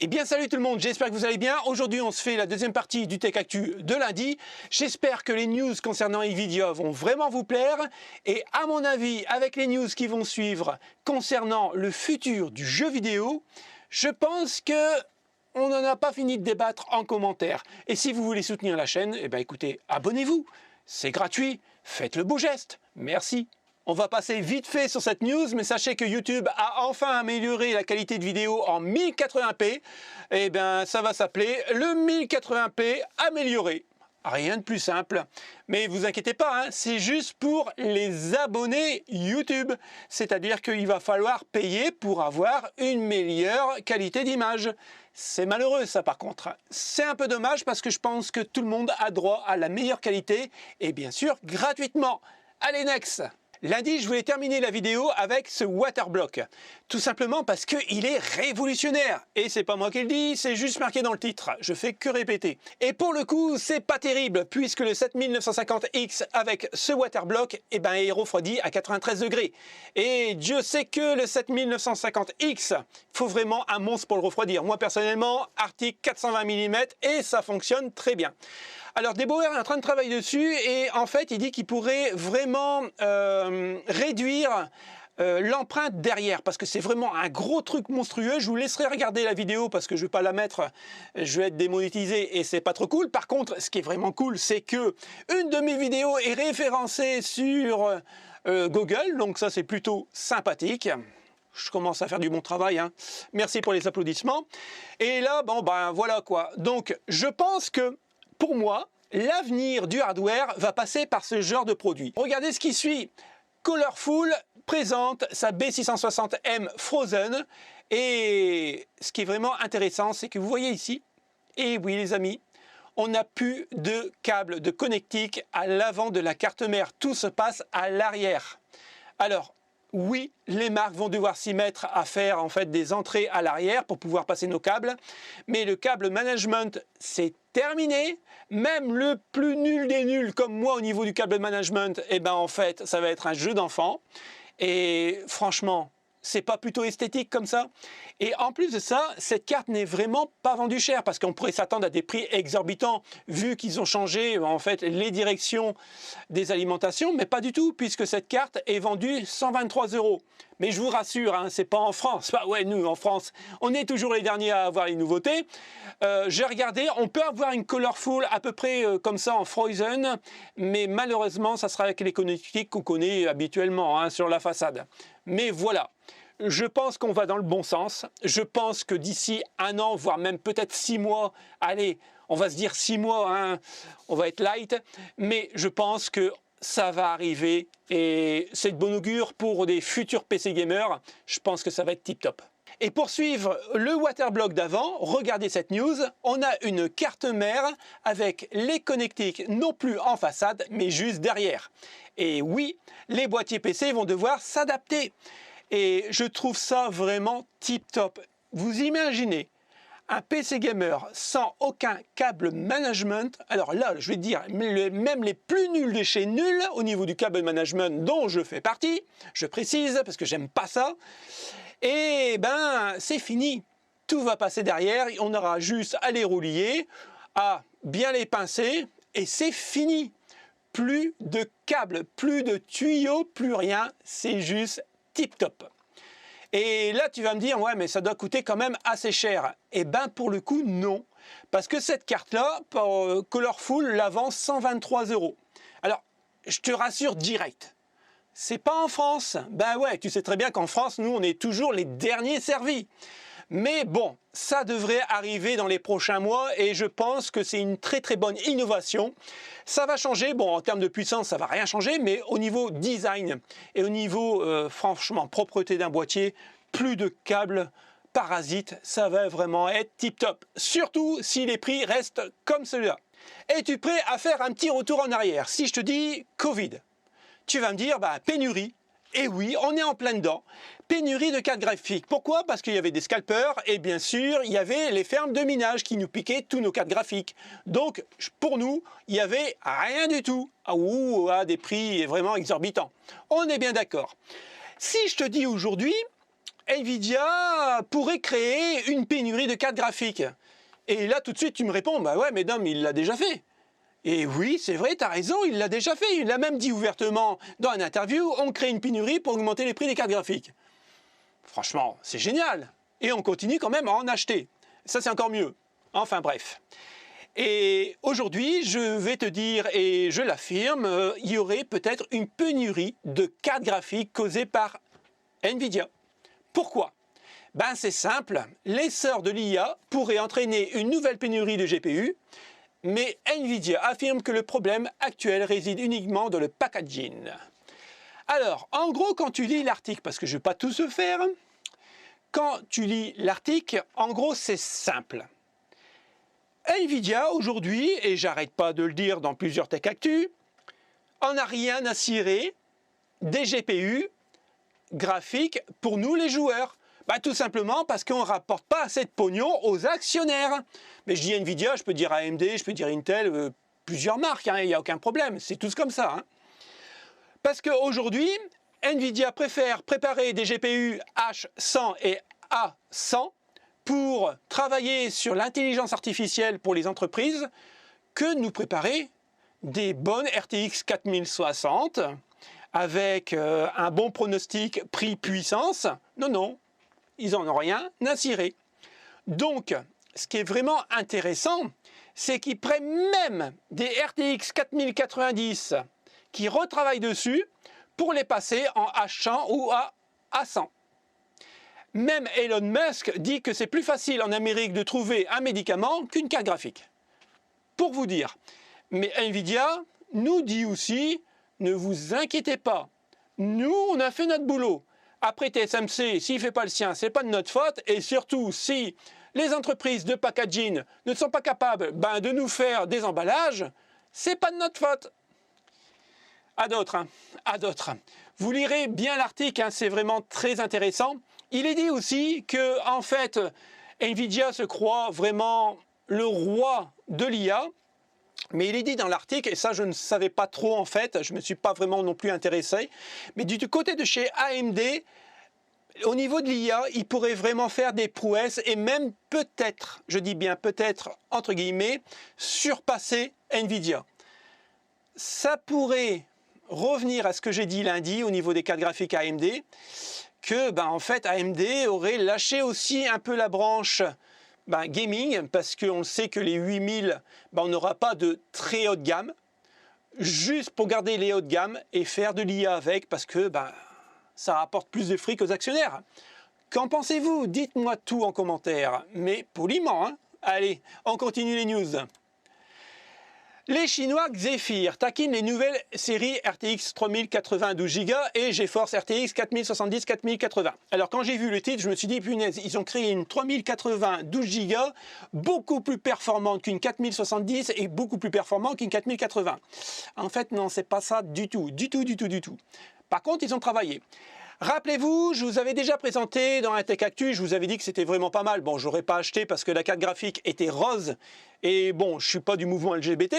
Eh bien salut tout le monde, j'espère que vous allez bien. Aujourd'hui on se fait la deuxième partie du Tech Actu de lundi. J'espère que les news concernant Nvidia vont vraiment vous plaire. Et à mon avis, avec les news qui vont suivre concernant le futur du jeu vidéo, je pense que on n'en a pas fini de débattre en commentaire. Et si vous voulez soutenir la chaîne, eh bien écoutez, abonnez-vous. C'est gratuit, faites le beau geste. Merci. On va passer vite fait sur cette news, mais sachez que YouTube a enfin amélioré la qualité de vidéo en 1080p. Eh bien, ça va s'appeler le 1080p amélioré. Rien de plus simple. Mais vous inquiétez pas, hein, c'est juste pour les abonnés YouTube. C'est-à-dire qu'il va falloir payer pour avoir une meilleure qualité d'image. C'est malheureux ça par contre. C'est un peu dommage parce que je pense que tout le monde a droit à la meilleure qualité et bien sûr gratuitement. Allez, next! Lundi, je voulais terminer la vidéo avec ce Waterblock. Tout simplement parce qu'il est révolutionnaire. Et c'est pas moi qui le dis, c'est juste marqué dans le titre. Je fais que répéter. Et pour le coup, c'est pas terrible, puisque le 7950X avec ce Waterblock, eh ben, est refroidi à 93 degrés. Et Dieu sait que le 7950X, faut vraiment un monstre pour le refroidir. Moi, personnellement, Arctic 420 mm et ça fonctionne très bien. Alors, Debauer est en train de travailler dessus et en fait, il dit qu'il pourrait vraiment réduire l'empreinte derrière parce que c'est vraiment un gros truc monstrueux. Je vous laisserai regarder la vidéo parce que je ne vais pas la mettre, je vais être démonétisé et c'est pas trop cool. Par contre, ce qui est vraiment cool, c'est que une de mes vidéos est référencée sur Google, donc ça c'est plutôt sympathique. Je commence à faire du bon travail, hein. Merci pour les applaudissements. Et là, bon ben voilà quoi. Donc, je pense que pour moi, l'avenir du hardware va passer par ce genre de produit. Regardez ce qui suit. Colorful présente sa B660M Frozen. Et ce qui est vraiment intéressant, c'est que vous voyez ici, et oui les amis, on n'a plus de câble de connectique à l'avant de la carte mère. Tout se passe à l'arrière. Alors, oui, les marques vont devoir s'y mettre à faire en fait des entrées à l'arrière pour pouvoir passer nos câbles, mais le câble management c'est terminé. Même le plus nul des nuls comme moi au niveau du câble management, eh ben en fait ça va être un jeu d'enfant. Et franchement, c'est pas plutôt esthétique comme ça? Et en plus de ça, cette carte n'est vraiment pas vendue cher parce qu'on pourrait s'attendre à des prix exorbitants vu qu'ils ont changé en fait les directions des alimentations, mais pas du tout puisque cette carte est vendue 123 €. Mais je vous rassure, hein, c'est pas en France. Bah ouais, nous en France, on est toujours les derniers à avoir les nouveautés. J'ai regardé, on peut avoir une Colorful à peu près comme ça en Frozen, mais malheureusement, ça sera avec les connectiques qu'on connaît habituellement hein, sur la façade. Mais voilà. Je pense qu'on va dans le bon sens. Je pense que d'ici un an, voire même peut-être 6 mois, allez, on va se dire 6 mois, hein, on va être light, mais je pense que ça va arriver et c'est de bon augure pour des futurs PC gamers. Je pense que ça va être tip top. Et pour suivre le Waterblock d'avant, regardez cette news, on a une carte mère avec les connectiques non plus en façade, mais juste derrière. Et oui, les boîtiers PC vont devoir s'adapter. Et je trouve ça vraiment tip top. Vous imaginez un PC gamer sans aucun câble management. Alors là, je vais dire, même les plus nuls de chez nuls au niveau du câble management dont je fais partie, je précise parce que j'aime pas ça, et ben c'est fini. Tout va passer derrière, on aura juste à les roulier, à bien les pincer et c'est fini. Plus de câbles, plus de tuyaux, plus rien, c'est juste tip top. Et là, tu vas me dire, ouais, mais ça doit coûter quand même assez cher. Eh ben, pour le coup, non. Parce que cette carte-là, Colorful, la vend 123 €. Alors, je te rassure direct. C'est pas en France. Ben ouais, tu sais très bien qu'en France, nous, on est toujours les derniers servis. Mais bon, ça devrait arriver dans les prochains mois et je pense que c'est une très très bonne innovation. Ça va changer, bon en termes de puissance ça va rien changer, mais au niveau design et au niveau franchement propreté d'un boîtier, plus de câbles parasites, ça va vraiment être tip top. Surtout si les prix restent comme celui-là. Es-tu prêt à faire un petit retour en arrière? Si je te dis Covid, tu vas me dire bah, pénurie. Et oui, on est en plein dedans. Pénurie de cartes graphiques. Pourquoi? Parce qu'il y avait des scalpers et bien sûr, il y avait les fermes de minage qui nous piquaient tous nos cartes graphiques. Donc, pour nous, il n'y avait rien du tout. Ou à des prix vraiment exorbitants. On est bien d'accord. Si je te dis aujourd'hui, Nvidia pourrait créer une pénurie de cartes graphiques. Et là, tout de suite, tu me réponds, bah ouais, mais Dom, il l'a déjà fait. Et oui, c'est vrai, tu as raison, il l'a déjà fait. Il l'a même dit ouvertement dans une interview, on crée une pénurie pour augmenter les prix des cartes graphiques. Franchement, c'est génial. Et on continue quand même à en acheter. Ça, c'est encore mieux. Enfin bref. Et aujourd'hui, je vais te dire, et je l'affirme, il y aurait peut-être une pénurie de cartes graphiques causée par Nvidia. Pourquoi? Ben c'est simple, l'essor de l'IA pourrait entraîner une nouvelle pénurie de GPU, mais Nvidia affirme que le problème actuel réside uniquement dans le packaging. Alors, en gros, quand tu lis l'article, parce que je ne vais pas tout se faire, quand tu lis l'article, en gros, c'est simple. Nvidia, aujourd'hui, et j'arrête pas de le dire dans plusieurs Tech Actu, en a rien à cirer des GPU graphiques pour nous les joueurs. Bah, tout simplement parce qu'on ne rapporte pas assez de pognon aux actionnaires. Mais je dis Nvidia, je peux dire AMD, je peux dire Intel, plusieurs marques, il n'y a aucun problème, c'est tous comme ça. Parce qu'aujourd'hui, Nvidia préfère préparer des GPU H100 et A100 pour travailler sur l'intelligence artificielle pour les entreprises que nous préparer des bonnes RTX 4060 avec un bon pronostic prix-puissance. Non, non, ils n'en ont rien à cirer. Donc, ce qui est vraiment intéressant, c'est qu'ils prennent même des RTX 4090 qui retravaillent dessus pour les passer en H100 ou à A100. Même Elon Musk dit que c'est plus facile en Amérique de trouver un médicament qu'une carte graphique. Pour vous dire. Mais Nvidia nous dit aussi, ne vous inquiétez pas, nous on a fait notre boulot. Après TSMC, s'il ne fait pas le sien, c'est pas de notre faute. Et surtout, si les entreprises de packaging ne sont pas capables de nous faire des emballages, c'est pas de notre faute. À d'autres, à d'autres. Vous lirez bien l'article, c'est vraiment très intéressant. Il est dit aussi que, en fait, Nvidia se croit vraiment le roi de l'IA. Mais il est dit dans l'article, et ça je ne savais pas trop en fait, je ne me suis pas vraiment non plus intéressé, mais du côté de chez AMD, au niveau de l'IA, il pourrait vraiment faire des prouesses et même peut-être, je dis bien peut-être, entre guillemets, surpasser Nvidia. Ça pourrait revenir à ce que j'ai dit lundi au niveau des cartes graphiques AMD, que en fait AMD aurait lâché aussi un peu la branche gaming, parce qu'on sait que les 8000, on n'aura pas de très haut de gamme, juste pour garder les hauts de gamme et faire de l'IA avec, parce que ça rapporte plus de fric aux actionnaires. Qu'en pensez-vous? Dites-moi tout en commentaire, mais poliment. Allez, on continue les news. Les Chinois Zephyr taquinent les nouvelles séries RTX 3080 12Go et GeForce RTX 4070 4080. Alors quand j'ai vu le titre, je me suis dit, punaise, ils ont créé une 3080 12Go beaucoup plus performante qu'une 4070 et beaucoup plus performante qu'une 4080. En fait, non, c'est pas ça du tout, du tout. Par contre, ils ont travaillé. Rappelez-vous, je vous avais déjà présenté dans un Tech Actu, je vous avais dit que c'était vraiment pas mal. Bon, j'aurais pas acheté parce que la carte graphique était rose et bon, je suis pas du mouvement LGBT,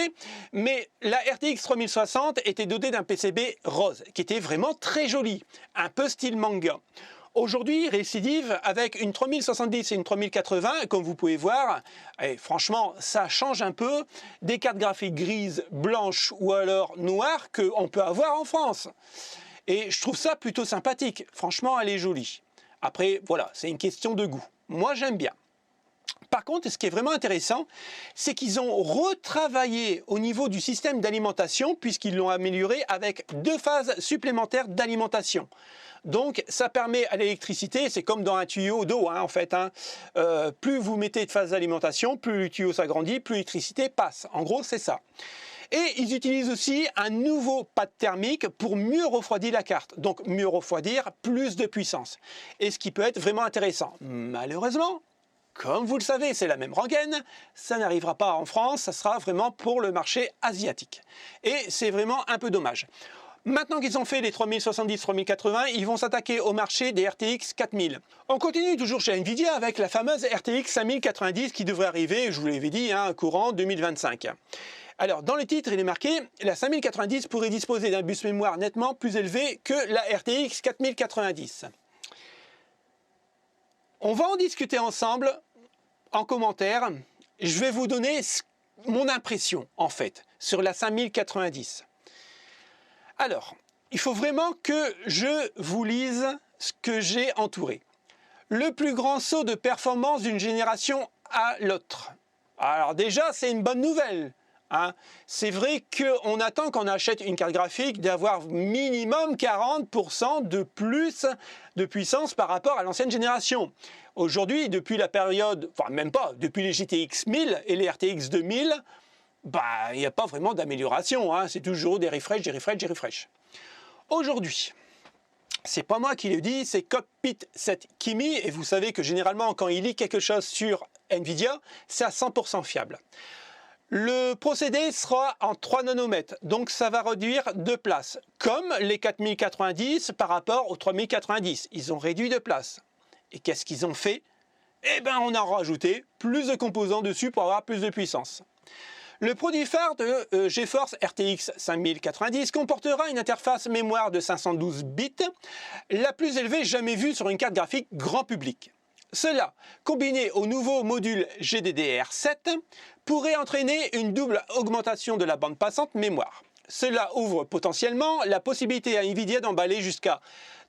mais la RTX 3060 était dotée d'un PCB rose qui était vraiment très joli, un peu style manga. Aujourd'hui, récidive avec une 3070 et une 3080, comme vous pouvez voir, et franchement, ça change un peu des cartes graphiques grises, blanches ou alors noires qu'on peut avoir en France. Et je trouve ça plutôt sympathique. Franchement, elle est jolie. Après, voilà, c'est une question de goût. Moi, j'aime bien. Par contre, ce qui est vraiment intéressant, c'est qu'ils ont retravaillé au niveau du système d'alimentation, puisqu'ils l'ont amélioré avec 2 phases supplémentaires d'alimentation. Donc, ça permet à l'électricité, c'est comme dans un tuyau d'eau, en fait. Plus vous mettez de phase d'alimentation, plus le tuyau s'agrandit, plus l'électricité passe. En gros, c'est ça. Et ils utilisent aussi un nouveau pad thermique pour mieux refroidir la carte. Donc mieux refroidir, plus de puissance. Et ce qui peut être vraiment intéressant. Malheureusement, comme vous le savez, c'est la même rengaine, ça n'arrivera pas en France, ça sera vraiment pour le marché asiatique. Et c'est vraiment un peu dommage. Maintenant qu'ils ont fait les 3070-3080, ils vont s'attaquer au marché des RTX 4000. On continue toujours chez Nvidia avec la fameuse RTX 5090 qui devrait arriver, je vous l'avais dit, courant 2025. Alors, dans le titre, il est marqué « La 5090 pourrait disposer d'un bus mémoire nettement plus élevé que la RTX 4090 ». On va en discuter ensemble en commentaire. Je vais vous donner mon impression, en fait, sur la 5090. Alors, il faut vraiment que je vous lise ce que j'ai entouré. Le plus grand saut de performance d'une génération à l'autre. Alors déjà, c'est une bonne nouvelle. Hein. C'est vrai qu'on attend quand on achète une carte graphique d'avoir minimum 40% de plus de puissance par rapport à l'ancienne génération. Aujourd'hui, depuis la période, enfin même pas, depuis les GTX 1000 et les RTX 2000, il n'y a pas vraiment d'amélioration. Hein. C'est toujours des refresh, des refresh, des refresh. Aujourd'hui, c'est pas moi qui le dis, c'est Cockpit 7 Kimi, et vous savez que généralement quand il lit quelque chose sur Nvidia, c'est à 100% fiable. Le procédé sera en 3 nanomètres, donc ça va réduire de place, comme les 4090 par rapport aux 3090. Ils ont réduit de place. Et qu'est-ce qu'ils ont fait? Eh bien, on a rajouté plus de composants dessus pour avoir plus de puissance. Le produit phare de GeForce RTX 5090 comportera une interface mémoire de 512 bits, la plus élevée jamais vue sur une carte graphique grand public. Cela, combiné au nouveau module GDDR7, pourrait entraîner une double augmentation de la bande passante mémoire. Cela ouvre potentiellement la possibilité à Nvidia d'emballer jusqu'à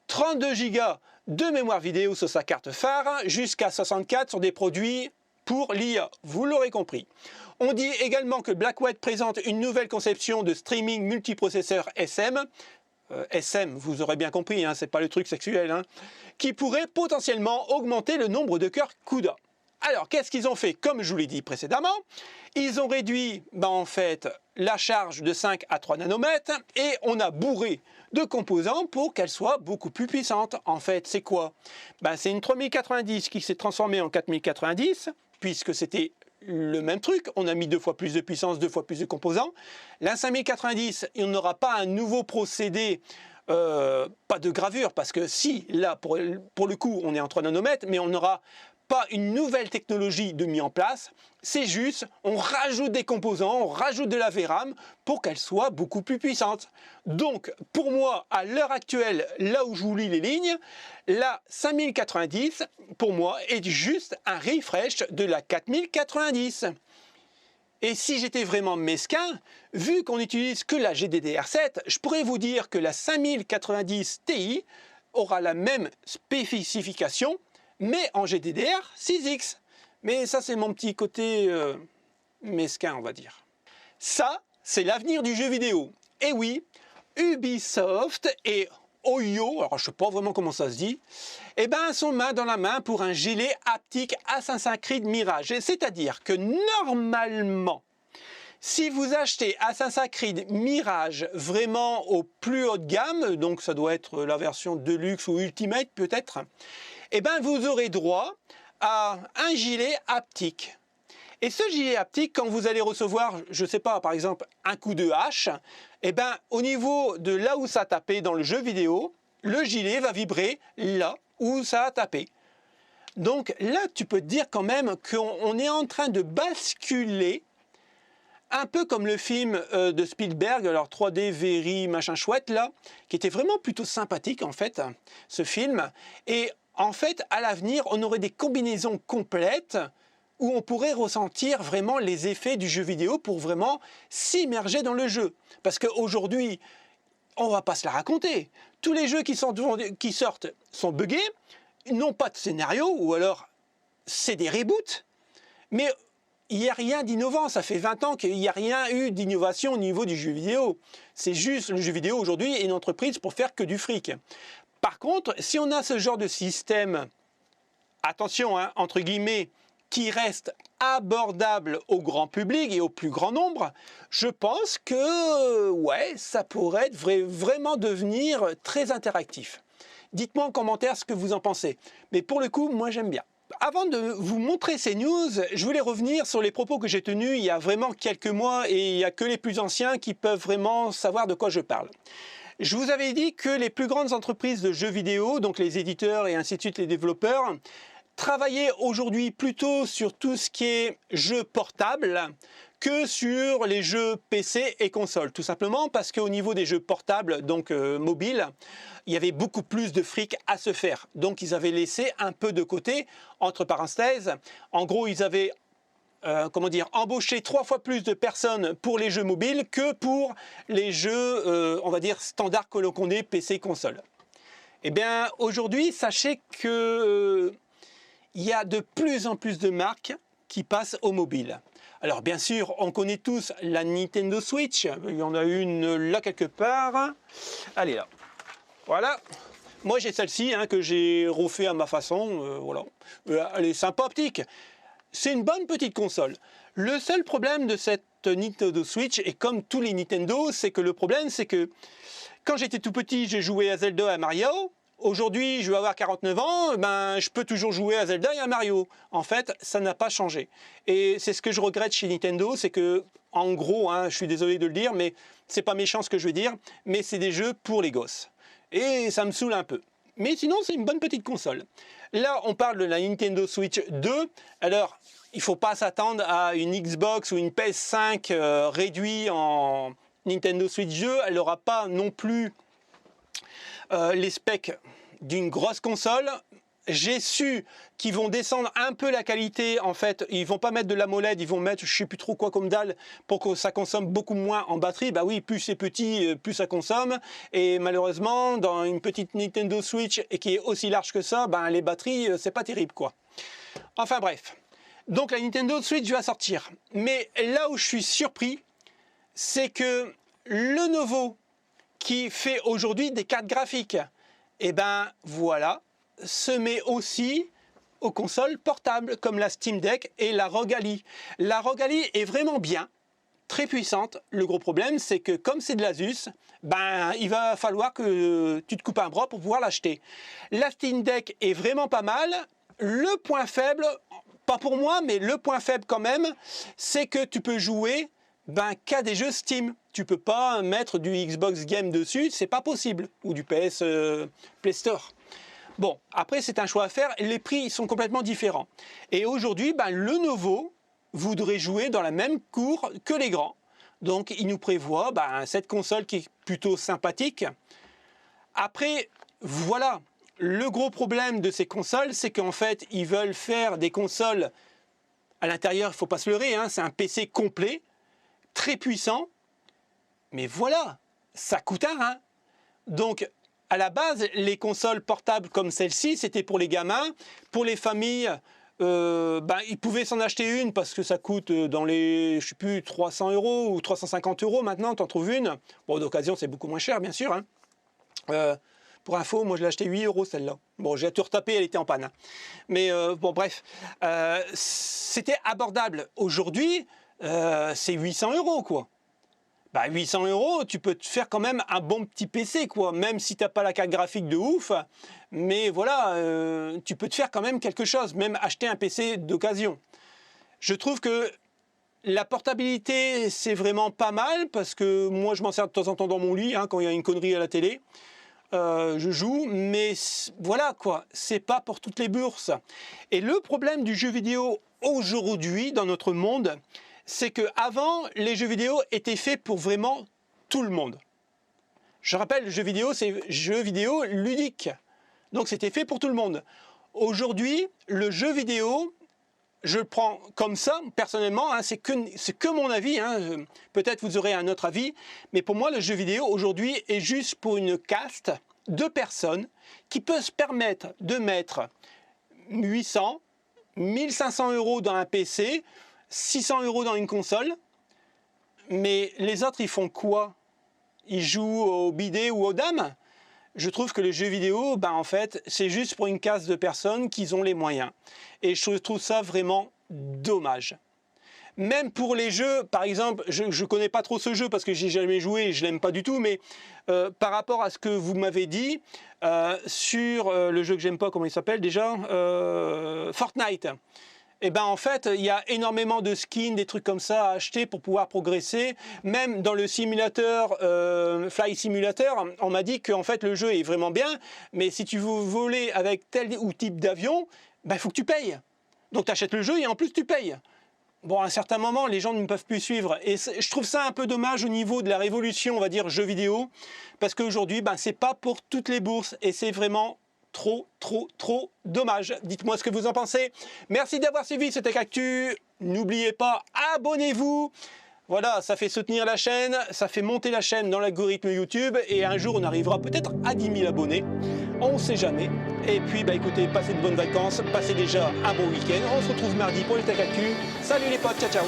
32 Go de mémoire vidéo sur sa carte phare, jusqu'à 64 sur des produits pour l'IA, vous l'aurez compris. On dit également que Blackwell présente une nouvelle conception de streaming multiprocesseur SM, SM, vous aurez bien compris, hein, c'est pas le truc sexuel, hein, qui pourrait potentiellement augmenter le nombre de cœurs CUDA. Alors, qu'est-ce qu'ils ont fait? Comme je vous l'ai dit précédemment, ils ont réduit en fait la charge de 5 à 3 nanomètres et on a bourré de composants pour qu'elle soit beaucoup plus puissante. En fait, c'est quoi? C'est une 3090 qui s'est transformée en 4090, puisque c'était le même truc, on a mis 2 fois plus de puissance, 2 fois plus de composants. La 5090, il n'aura pas un nouveau procédé, pas de gravure, parce que si, là, pour le coup, on est en 3 nanomètres, mais on n'aura pas une nouvelle technologie de mise en place, c'est juste, on rajoute des composants, on rajoute de la VRAM pour qu'elle soit beaucoup plus puissante. Donc, pour moi, à l'heure actuelle, là où je vous lis les lignes, la 5090, pour moi, est juste un refresh de la 4090. Et si j'étais vraiment mesquin, vu qu'on n'utilise que la GDDR7, je pourrais vous dire que la 5090 Ti aura la même spécification, mais en GDDR6X. Mais ça, c'est mon petit côté mesquin, on va dire. Ça, c'est l'avenir du jeu vidéo. Et oui, Ubisoft et Oyo, alors je ne sais pas vraiment comment ça se dit, sont main dans la main pour un gilet haptique Assassin's Creed Mirage. C'est-à-dire que normalement, si vous achetez Assassin's Creed Mirage vraiment au plus haut de gamme, donc ça doit être la version Deluxe ou Ultimate peut-être, vous aurez droit à un gilet haptique. Et ce gilet haptique, quand vous allez recevoir, je ne sais pas, par exemple, un coup de hache, au niveau de là où ça a tapé dans le jeu vidéo, le gilet va vibrer là où ça a tapé. Donc là, tu peux te dire quand même qu'on est en train de basculer, un peu comme le film de Spielberg, alors 3D, Very, machin chouette là, qui était vraiment plutôt sympathique en fait, ce film. Et en fait, à l'avenir, on aurait des combinaisons complètes où on pourrait ressentir vraiment les effets du jeu vidéo pour vraiment s'immerger dans le jeu. Parce qu'aujourd'hui, on ne va pas se la raconter. Tous les jeux qui sortent sont buggés, n'ont pas de scénario, ou alors c'est des reboots, mais il n'y a rien d'innovant. Ça fait 20 ans qu'il n'y a rien eu d'innovation au niveau du jeu vidéo. C'est juste, le jeu vidéo aujourd'hui est une entreprise pour faire que du fric. Par contre, si on a ce genre de système, attention, hein, entre guillemets, qui reste abordable au grand public et au plus grand nombre, je pense que ouais, ça pourrait être vraiment devenir très interactif. Dites-moi en commentaire ce que vous en pensez. Mais pour le coup, moi j'aime bien. Avant de vous montrer ces news, je voulais revenir sur les propos que j'ai tenus il y a vraiment quelques mois et il n'y a que les plus anciens qui peuvent vraiment savoir de quoi je parle. Je vous avais dit que les plus grandes entreprises de jeux vidéo, donc les éditeurs et ainsi de suite les développeurs, travailler aujourd'hui plutôt sur tout ce qui est jeux portables que sur les jeux PC et console. Tout simplement parce qu'au niveau des jeux portables, donc mobiles, il y avait beaucoup plus de fric à se faire. Donc ils avaient laissé un peu de côté, entre parenthèses. En gros, ils avaient embauché 3 fois plus de personnes pour les jeux mobiles que pour les jeux, on va dire, standards que l'on connaît, PC, console. Eh bien, aujourd'hui, sachez que il y a de plus en plus de marques qui passent au mobile. Alors, bien sûr, on connaît tous la Nintendo Switch. Il y en a une là quelque part. Elle est là. Voilà. Moi, j'ai celle-ci que j'ai refait à ma façon. Voilà. Elle est sympa optique. C'est une bonne petite console. Le seul problème de cette Nintendo Switch, et comme tous les Nintendo, c'est que le problème, c'est que quand j'étais tout petit, j'ai joué à Zelda et à Mario. Aujourd'hui, je vais avoir 49 ans, je peux toujours jouer à Zelda et à Mario. En fait, ça n'a pas changé. Et c'est ce que je regrette chez Nintendo, c'est que, en gros, je suis désolé de le dire, mais c'est pas méchant ce que je veux dire, mais c'est des jeux pour les gosses. Et ça me saoule un peu. Mais sinon, c'est une bonne petite console. Là, on parle de la Nintendo Switch 2. Alors, il ne faut pas s'attendre à une Xbox ou une PS5 réduite en Nintendo Switch 2. Elle n'aura pas non plus les specs d'une grosse console. J'ai su qu'ils vont descendre un peu la qualité. En fait, ils vont pas mettre de l'AMOLED, ils vont mettre je sais plus trop quoi comme dalle pour que ça consomme beaucoup moins en batterie. Bah oui, plus c'est petit, plus ça consomme. Et malheureusement, dans une petite Nintendo Switch et qui est aussi large que ça, les batteries, c'est pas terrible quoi. Enfin bref. Donc la Nintendo Switch va sortir. Mais là où je suis surpris, c'est que Lenovo qui fait aujourd'hui des cartes graphiques, et voilà, se met aussi aux consoles portables comme la Steam Deck et la ROG Ally. La ROG Ally est vraiment bien, très puissante. Le gros problème, c'est que comme c'est de l'Asus, il va falloir que tu te coupes un bras pour pouvoir l'acheter. La Steam Deck est vraiment pas mal. Le point faible, pas pour moi, mais le point faible quand même, c'est que tu peux jouer qu'à des jeux Steam. Tu peux pas mettre du Xbox Game dessus, c'est pas possible. Ou du PS Play Store. Bon, après c'est un choix à faire, les prix sont complètement différents. Et aujourd'hui, Lenovo voudrait jouer dans la même cour que les grands. Donc il nous prévoit cette console qui est plutôt sympathique. Après, voilà, le gros problème de ces consoles, c'est qu'en fait, ils veulent faire des consoles à l'intérieur, il ne faut pas se leurrer, c'est un PC complet, très puissant, mais voilà, ça coûte un rein. Donc, à la base, les consoles portables comme celle-ci, c'était pour les gamins, pour les familles, ils pouvaient s'en acheter une parce que ça coûte dans les, je sais plus, 300 € ou 350 € maintenant, t'en trouves une. Bon, d'occasion, c'est beaucoup moins cher, bien sûr. Pour info, moi je l'ai acheté 8 € celle-là. Bon, j'ai tout retapé, elle était en panne. Mais bon, bref, c'était abordable. Aujourd'hui, c'est 800 € quoi. 800 €, tu peux te faire quand même un bon petit PC, quoi. Même si tu n'as pas la carte graphique de ouf, mais voilà, tu peux te faire quand même quelque chose, même acheter un PC d'occasion. Je trouve que la portabilité, c'est vraiment pas mal, parce que moi, je m'en sers de temps en temps dans mon lit, quand il y a une connerie à la télé. Je joue, mais voilà, quoi. C'est pas pour toutes les bourses. Et le problème du jeu vidéo aujourd'hui, dans notre monde, c'est qu'avant, les jeux vidéo étaient faits pour vraiment tout le monde. Je rappelle, le jeu vidéo, c'est jeu vidéo ludique. Donc c'était fait pour tout le monde. Aujourd'hui, le jeu vidéo, je le prends comme ça, personnellement, c'est que mon avis. Peut-être vous aurez un autre avis. Mais pour moi, le jeu vidéo, aujourd'hui, est juste pour une caste de personnes qui peut se permettre de mettre 800, 1500 € dans un PC, 600 € dans une console, mais les autres, ils font quoi? Ils jouent au bidet ou aux dames? Je trouve que le jeu vidéo, en fait, c'est juste pour une caste de personnes qui ont les moyens. Et je trouve ça vraiment dommage. Même pour les jeux, par exemple, je ne connais pas trop ce jeu parce que j'ai jamais joué et je l'aime pas du tout, mais par rapport à ce que vous m'avez dit sur le jeu que j'aime pas, comment il s'appelle déjà, Fortnite. En fait, il y a énormément de skins, des trucs comme ça à acheter pour pouvoir progresser. Même dans le simulateur, Fly Simulator, on m'a dit qu'en fait le jeu est vraiment bien, mais si tu veux voler avec tel ou type d'avion, il faut que tu payes. Donc tu achètes le jeu et en plus tu payes. bon, à un certain moment, les gens ne peuvent plus suivre. Et je trouve ça un peu dommage au niveau de la révolution, on va dire, jeux vidéo. Parce qu'aujourd'hui, ben, c'est pas pour toutes les bourses. Et c'est vraiment trop dommage. Dites-moi ce que vous en pensez. Merci d'avoir suivi cette Actu. N'oubliez pas, abonnez-vous. Voilà, ça fait soutenir la chaîne, ça fait monter la chaîne dans l'algorithme YouTube. Et un jour, on arrivera peut-être à 10 000 abonnés. On ne sait jamais. Et puis, bah, écoutez, passez de bonnes vacances. Passez déjà un bon week-end. On se retrouve mardi pour les Tech Actu. Salut les potes, ciao ciao.